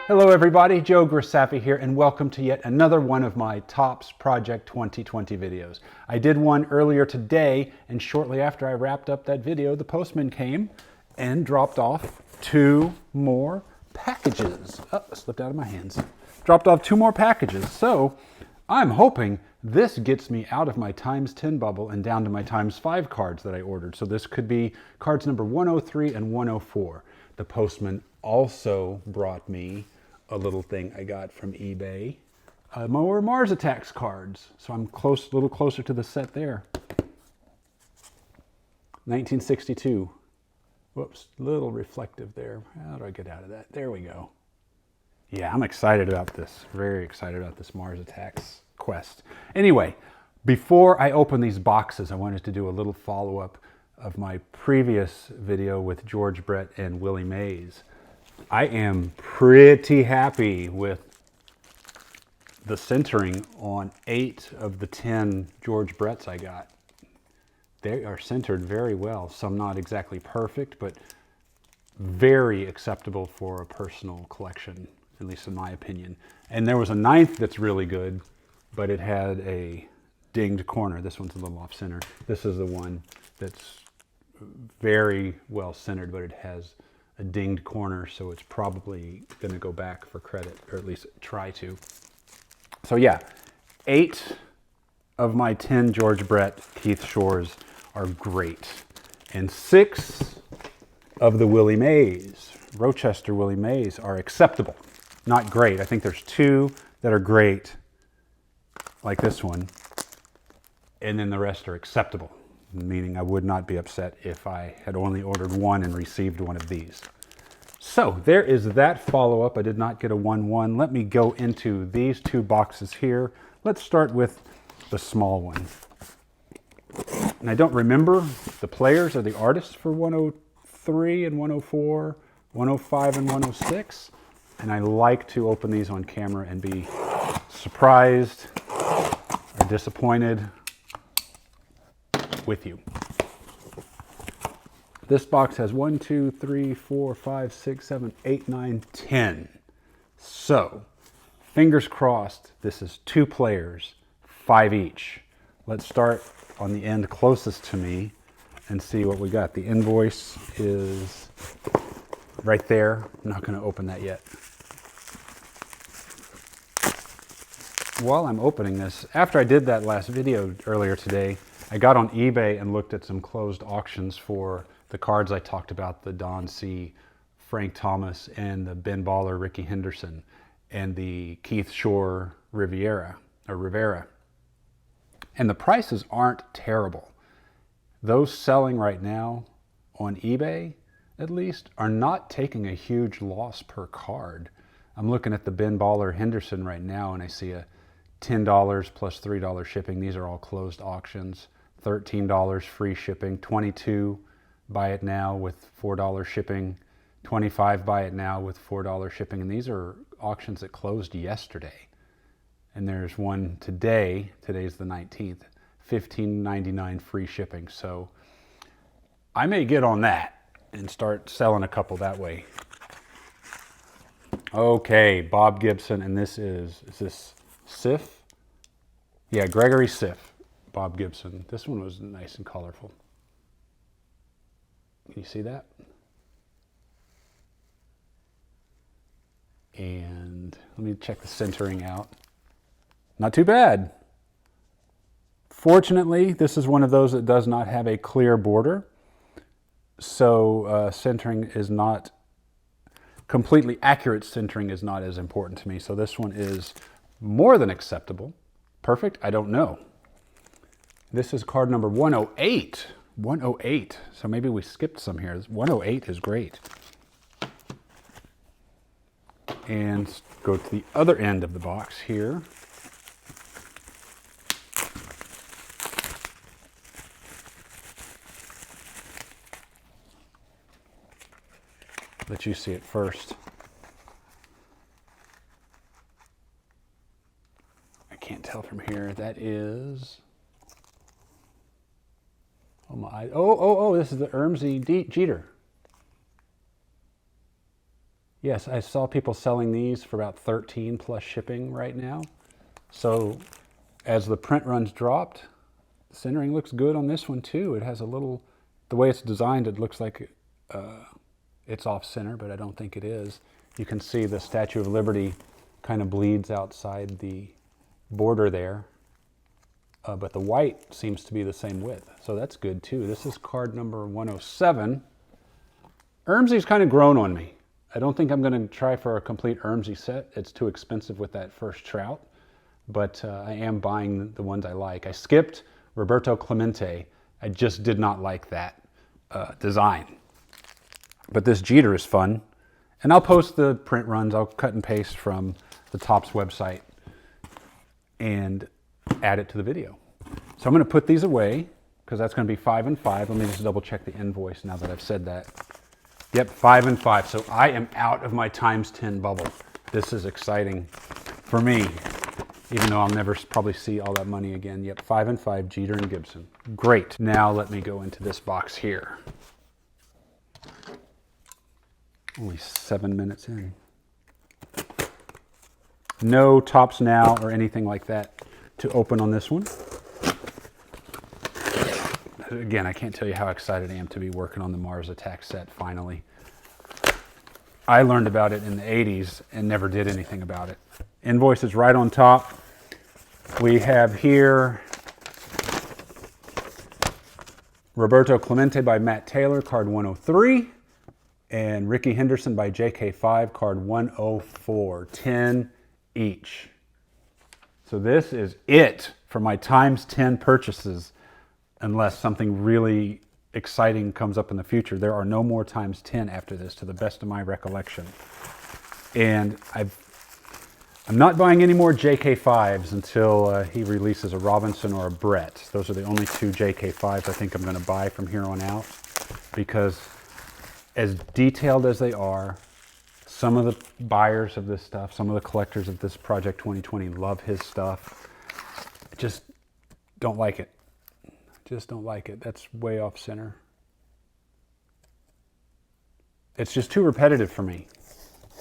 Hello everybody, Joe Grisaffi here, and welcome to yet another one of my Topps Project 2020 videos. I did one earlier today, and shortly after I wrapped up that video, the postman came and dropped off 2 more packages. Oh, it slipped out of my hands. Dropped off 2 more packages, so I'm hoping this gets me out of my times 10 bubble and down to my times 5 cards that I ordered. So this could be cards number 103 and 104. The postman also brought me a little thing I got from eBay. More Mars Attacks cards. So I'm a little closer to the set there. 1962. Whoops, little reflective there. How do I get out of that? There we go. Yeah, I'm excited about this. Very excited about this Mars Attacks quest. Anyway, before I open these boxes, I wanted to do a little follow-up of my previous video with George Brett and Willie Mays. I am pretty happy with the centering on 8 of the 10 George Bretts I got. They are centered very well. Some not exactly perfect, but very acceptable for a personal collection, at least in my opinion. And there was a 9th that's really good, but it had a dinged corner. This one's a little off center. This is the one that's very well centered, but it has a dinged corner, so it's probably going to go back for credit, or at least try to. So yeah, 8 of my 10 George Brett Keith Shores are great, and 6 of the Willie Mays, Rochester Willie Mays, are acceptable. Not great. I think there's 2 that are great, like this one, and then the rest are acceptable, meaning I would not be upset if I had only ordered 1 and received one of these. So there is that follow-up. I did not get a 1-1. Let me go into these 2 boxes here. Let's start with the small one. And I don't remember the players or the artists for 103 and 104, 105 and 106. And I like to open these on camera and be surprised or disappointed with you. This box has 1, 2, 3, 4, 5, 6, 7, 8, 9, 10. So, fingers crossed, this is 2 players, 5 each. Let's start on the end closest to me and see what we got. The invoice is right there. I'm not going to open that yet. While I'm opening this, after I did that last video earlier today, I got on eBay and looked at some closed auctions for the cards I talked about, the Don C. Frank Thomas and the Ben Baller Ricky Henderson and the Keith Shore Rivera. And the prices aren't terrible. Those selling right now on eBay, at least, are not taking a huge loss per card. I'm looking at the Ben Baller Henderson right now and I see a $10 plus $3 shipping. These are all closed auctions. $13 free shipping. $22 buy it now with $4 shipping. $25 buy it now with $4 shipping. And these are auctions that closed yesterday. And there's one today. Today's the 19th. $15.99 free shipping. So I may get on that and start selling a couple that way. Okay, Bob Gibson, and is this Siff? Yeah, Gregory Siff, Bob Gibson. This one was nice and colorful. Can you see that? And let me check the centering out. Not too bad. Fortunately, this is one of those that does not have a clear border. So centering is not, completely accurate centering is not as important to me. So this one is more than acceptable. Perfect? I don't know. This is card number 108. 108. So maybe we skipped some here. 108 is great. And go to the other end of the box here. Let you see it first. I can't tell from here. That is... Oh my! Oh! This is the Ermsy Jeter. Yes, I saw people selling these for about 13 plus shipping right now. So as the print runs dropped, centering looks good on this one too. It has a little, the way it's designed, it looks like it's off center, but I don't think it is. You can see the Statue of Liberty kind of bleeds outside the border there, but the white seems to be the same width, so that's good too. This is card number 107. Ermsy's kind of grown on me. I don't think I'm going to try for a complete Ermsy set. It's too expensive with that first trout, but I am buying the ones I like. I skipped Roberto Clemente. I just did not like that design. But this Jeter is fun. And I'll post the print runs. I'll cut and paste from the Topps website and add it to the video. So I'm going to put these away because that's going to be 5 and 5. Let me just double check the invoice now that I've said that. Yep, 5 and 5. So I am out of my ×10 bubble. This is exciting for me, even though I'll never probably see all that money again. Yep, 5 and 5, Jeter and Gibson. Great. Now let me go into this box here. Only 7 minutes in. No Topps Now or anything like that to open on this one. Again, I can't tell you how excited I am to be working on the Mars Attack set finally. I learned about it in the 80s and never did anything about it. Invoice is right on top. We have here Roberto Clemente by Matt Taylor, card 103. And Ricky Henderson by JK5, card 104. 10 each. So this is it for my ×10 purchases, unless something really exciting comes up in the future. There are no more ×10 after this, to the best of my recollection. And I'm not buying any more JK5s until he releases a Robinson or a Brett. Those are the only 2 JK5s I think I'm going to buy from here on out, because as detailed as they are, some of the buyers of this stuff, some of the collectors of this Project 2020 love his stuff. I just don't like it. Just don't like it. That's way off center. It's just too repetitive for me.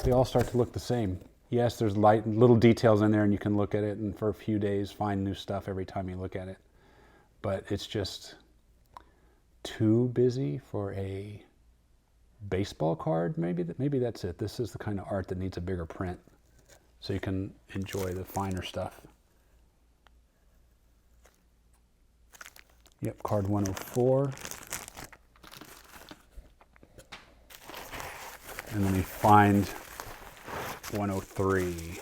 They all start to look the same. Yes, there's little details in there and you can look at it and for a few days find new stuff every time you look at it. But it's just too busy for a baseball card. Maybe that's it. This is the kind of art that needs a bigger print so you can enjoy the finer stuff. Yep, card 104. And then we find 103.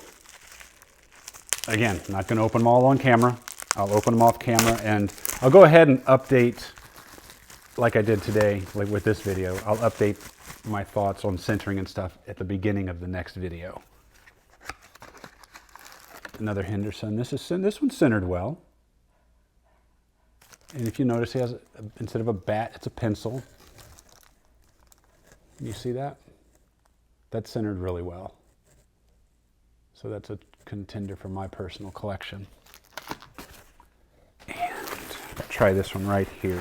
Again, I'm not going to open them all on camera. I'll open them off camera and I'll go ahead and update, like I did today, like with this video. I'll update my thoughts on centering and stuff at the beginning of the next video. Another Henderson. This one's centered well. And if you notice, he has, instead of a bat, it's a pencil. You see that? That's centered really well. So that's a contender for my personal collection. And try this one right here.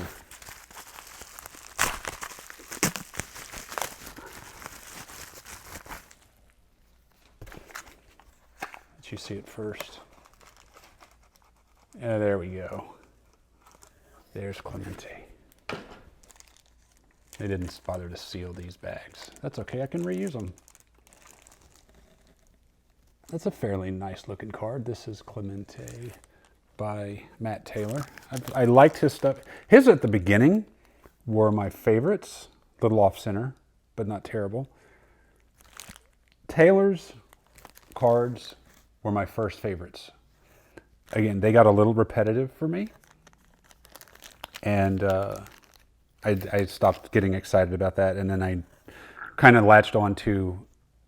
Let you see it first. Yeah, there we go. There's Clemente. They didn't bother to seal these bags. That's okay, I can reuse them. That's a fairly nice looking card. This is Clemente by Matt Taylor. I liked his stuff. His at the beginning were my favorites. Little off center, but not terrible. Taylor's cards were my first favorites. Again, they got a little repetitive for me. And I stopped getting excited about that. And then I kind of latched on to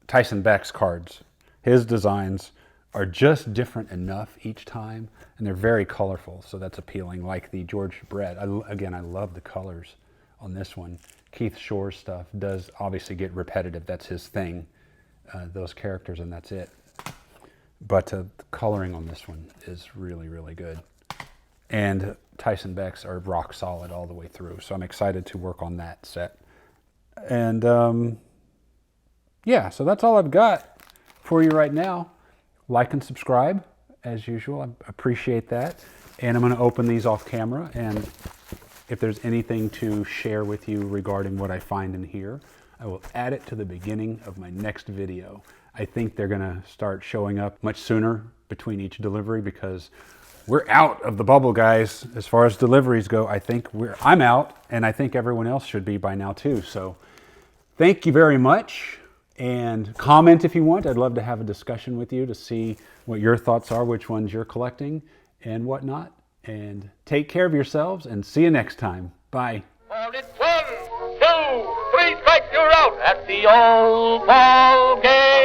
Tyson Beck's cards. His designs are just different enough each time. And they're very colorful. So that's appealing, like the George Brett. Again, I love the colors on this one. Keith Shore's stuff does obviously get repetitive. That's his thing. Those characters, and that's it. But the coloring on this one is really, really good. And Tyson Beck's are rock solid all the way through. So I'm excited to work on that set. And yeah, so that's all I've got for you right now. Like and subscribe, as usual. I appreciate that. And I'm going to open these off camera, and if there's anything to share with you regarding what I find in here, I will add it to the beginning of my next video. I think they're going to start showing up much sooner between each delivery because we're out of the bubble, guys. As far as deliveries go, I think I'm out, and I think everyone else should be by now too. So thank you very much, and comment if you want. I'd love to have a discussion with you to see what your thoughts are, which ones you're collecting and whatnot. And take care of yourselves, and see you next time. Bye. Well, it's 1, 2, 3 strikes, you're out at the old ball game.